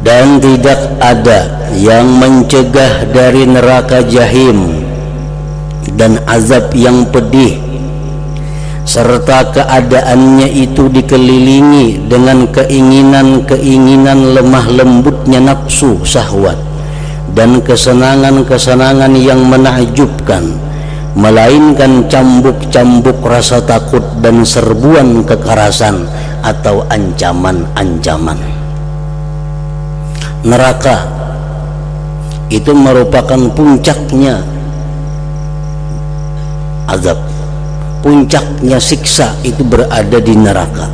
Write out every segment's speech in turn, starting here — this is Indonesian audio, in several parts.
dan tidak ada yang mencegah dari neraka jahim dan azab yang pedih, serta keadaannya itu dikelilingi dengan keinginan-keinginan lemah lembutnya nafsu syahwat dan kesenangan-kesenangan yang menakjubkan, melainkan cambuk-cambuk rasa takut dan serbuan kekerasan atau ancaman-ancaman. Neraka itu merupakan puncaknya azab, puncaknya siksa itu berada di neraka.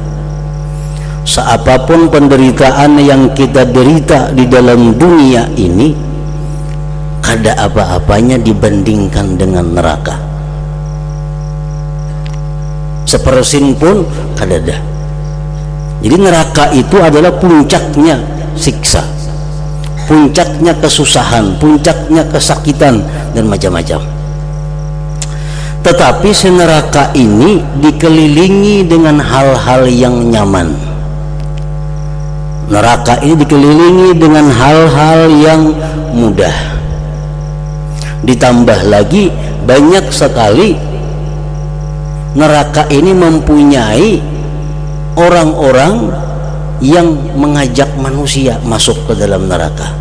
Seapapun penderitaan yang kita derita di dalam dunia ini, kada apa-apanya dibandingkan dengan neraka. Sepersen pun kada ada. Jadi neraka itu adalah puncaknya siksa, puncaknya kesusahan, puncaknya kesakitan dan macam-macam. Tetapi si neraka ini dikelilingi dengan hal-hal yang nyaman. Neraka ini dikelilingi dengan hal-hal yang mudah. Ditambah lagi banyak sekali neraka ini mempunyai orang-orang yang mengajak manusia masuk ke dalam neraka.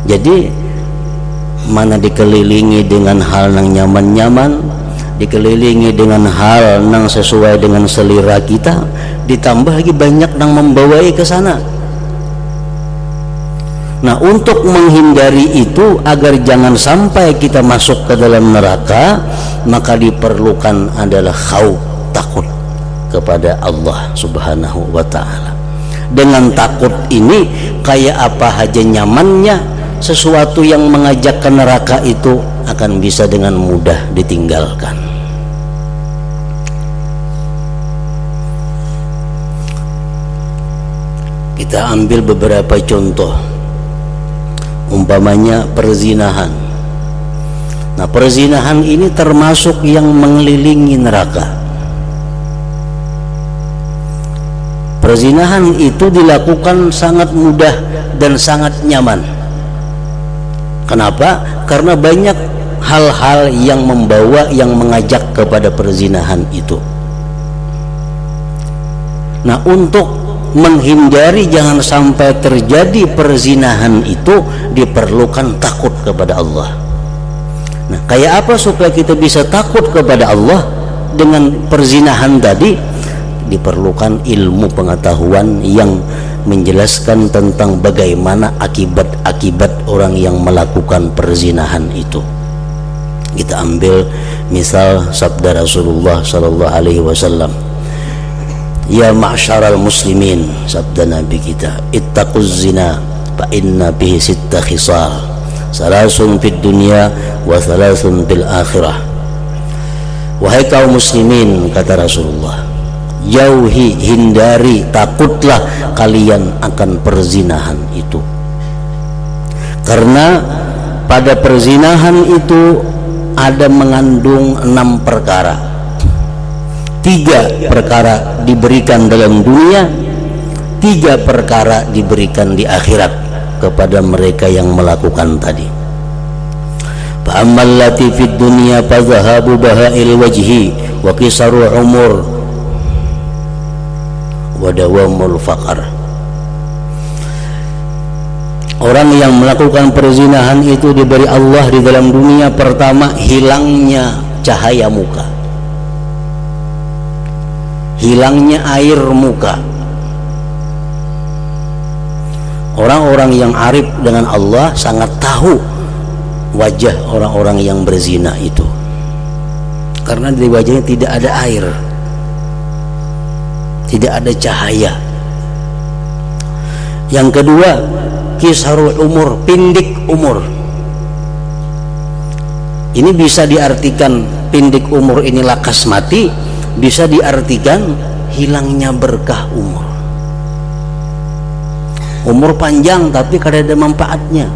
Jadi mana dikelilingi dengan hal yang nyaman-nyaman, dikelilingi dengan hal yang sesuai dengan selera kita, ditambah lagi banyak yang membawai ke sana. Nah, untuk menghindari itu agar jangan sampai kita masuk ke dalam neraka, maka diperlukan adalah khauf, takut kepada Allah Subhanahu wa ta'ala. Dengan takut ini, kayak apa aja nyamannya, sesuatu yang mengajak ke neraka itu akan bisa dengan mudah ditinggalkan. Kita ambil beberapa contoh, umpamanya perzinahan. Nah, perzinahan ini termasuk yang mengelilingi neraka. Perzinahan itu dilakukan sangat mudah dan sangat nyaman. Kenapa? Karena banyak hal-hal yang membawa, yang mengajak kepada perzinahan itu. Nah, untuk menghindari jangan sampai terjadi perzinahan itu diperlukan takut kepada Allah. Nah, kayak apa supaya kita bisa takut kepada Allah dengan perzinahan tadi? Diperlukan ilmu pengetahuan yang menjelaskan tentang bagaimana akibat-akibat orang yang melakukan perzinahan itu. Kita ambil misal sabda Rasulullah sallallahu alaihi wasallam, ya ma'syaral muslimin, sabda Nabi kita, ittaquz zina fa inna bihi sitta khisal, salasun fid dunya wa salasun fil akhirah. Wahai kaum muslimin, kata Rasulullah, jauhi, hindari, takutlah kalian akan perzinahan itu. Karena pada perzinahan itu ada mengandung 6 perkara. 3 perkara diberikan dalam dunia, 3 perkara diberikan di akhirat kepada mereka yang melakukan tadi. Fa'ammal lati fid dunya fa dhahabu baha'il wajhi wa qisaru umur wa dawamul faqar. Orang yang melakukan perzinahan itu diberi Allah di dalam dunia, pertama hilangnya cahaya muka, hilangnya air muka. Orang-orang yang arif dengan Allah sangat tahu wajah orang-orang yang berzina itu, karena di wajahnya tidak ada air, tidak ada cahaya. Yang kedua, kisarul umur, pindik umur. Ini bisa diartikan pindik umur ini lakas mati, bisa diartikan hilangnya berkah umur. Umur panjang tapi kada ada manfaatnya.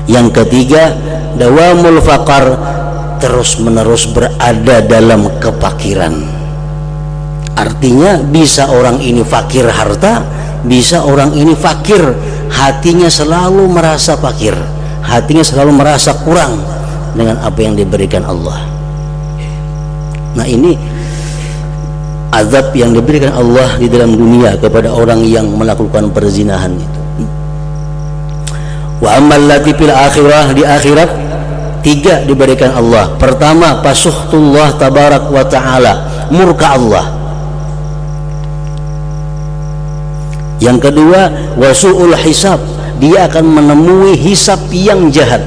Yang ketiga, dawamul faqar, terus menerus berada dalam kepakiran. Artinya bisa orang ini fakir harta, bisa orang ini fakir hatinya, selalu merasa fakir, hatinya selalu merasa kurang dengan apa yang diberikan Allah. Nah, ini azab yang diberikan Allah di dalam dunia kepada orang yang melakukan perzinahan itu. Wa ammal lati fil akhirah, di akhirat 3 diberikan Allah. Pertama, pasuhtullah tabarak wa ta'ala, murka Allah. Yang kedua, wasu'ul hisab, dia akan menemui hisab yang jahat,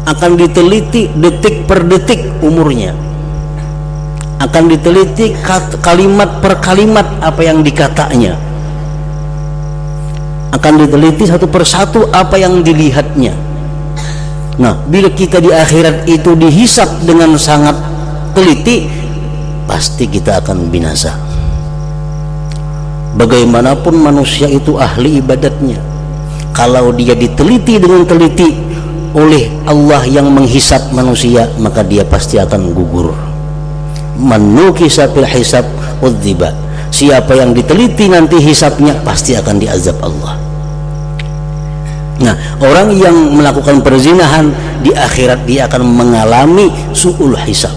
akan diteliti detik per detik umurnya, akan diteliti kalimat per kalimat apa yang dikatanya, akan diteliti satu persatu apa yang dilihatnya. Nah, bila kita di akhirat itu dihisab dengan sangat teliti, pasti kita akan binasa. Bagaimanapun manusia itu ahli ibadatnya, kalau dia diteliti dengan teliti oleh Allah yang menghisab manusia, maka dia pasti akan gugur. Manukisa fil hisab udziba, siapa yang diteliti nanti hisabnya pasti akan diazab Allah. Nah, orang yang melakukan perzinahan di akhirat dia akan mengalami su'ul hisab.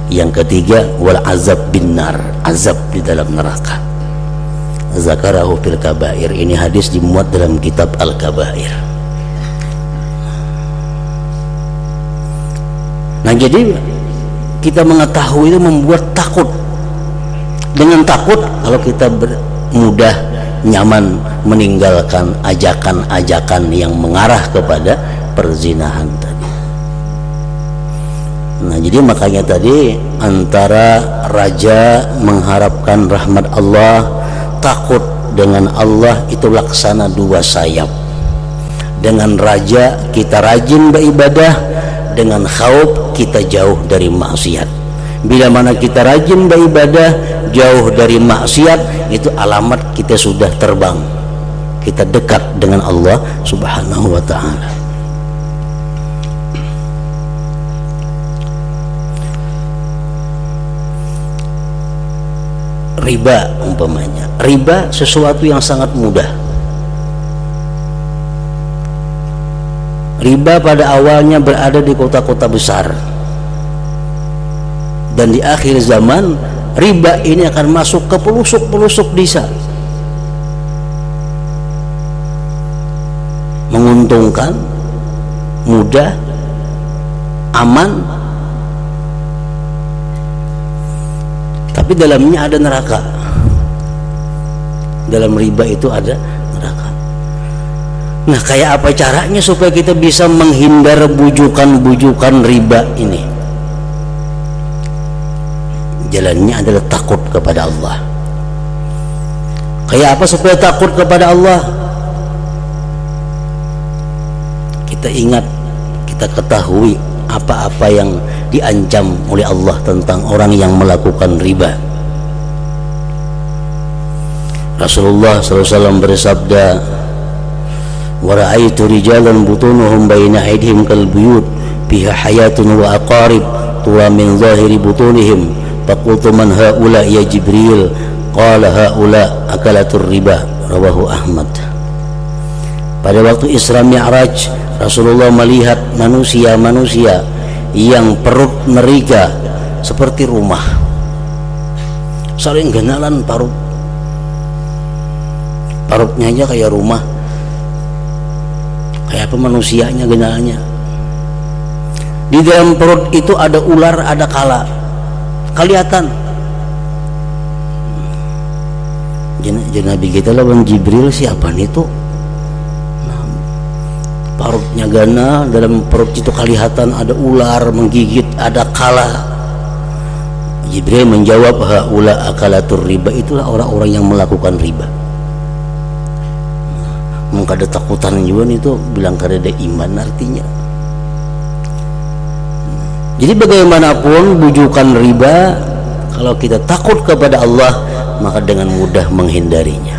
Yang ketiga, wal azab binnar, azab di dalam neraka. Zakarahu fil kabair, ini hadis dimuat dalam kitab Al-Kabair. Nah, jadi kita mengetahui itu membuat takut. Dengan takut, kalau kita mudah nyaman meninggalkan ajakan-ajakan yang mengarah kepada perzinahan tadi. Nah, jadi makanya tadi antara raja mengharapkan rahmat Allah, takut dengan Allah, itu laksana 2 sayap. Dengan raja kita rajin beribadah, dengan khauf kita jauh dari maksiat. Bila mana kita rajin beribadah, jauh dari maksiat, itu alamat kita sudah terbang, kita dekat dengan Allah Subhanahu wa ta'ala. Riba umpamanya, riba sesuatu yang sangat mudah. Riba pada awalnya berada di kota-kota besar, dan di akhir zaman riba ini akan masuk ke pelosok-pelosok desa. Menguntungkan, mudah, aman, tapi dalamnya ada neraka. Dalam riba itu ada neraka. Nah, kayak apa caranya supaya kita bisa menghindar bujukan-bujukan riba ini? Jalannya adalah takut kepada Allah. Kayak apa supaya takut kepada Allah? Kita ingat, kita ketahui apa-apa yang diancam oleh Allah tentang orang yang melakukan riba. Rasulullah SAW bersabda, wa ra'aitu rijalan butunuhum baina aydihim kal buyut biha hayatun wa aqarib tura min zahiri butunihim faqultu man haula ya Jibril qala haula akalatur riba, rawahu Ahmad. Pada waktu Isra Mi'raj, Rasulullah melihat manusia-manusia yang perut mereka seperti rumah, saling genalan parutnya aja kayak rumah, kayak apa manusianya genalnya. Di dalam perut itu ada ular, ada kala, kelihatan. Nabi kita lawan Jibril, siapa nih tuh? Parutnya gana, dalam perut itu kelihatan ada ular menggigit, ada kala. Jibril menjawab, haula akalatur riba, itulah orang-orang yang melakukan riba. Maka ada takutan juga itu, bilang karena iman artinya. Jadi bagaimanapun bujukan riba, kalau kita takut kepada Allah, maka dengan mudah menghindarinya.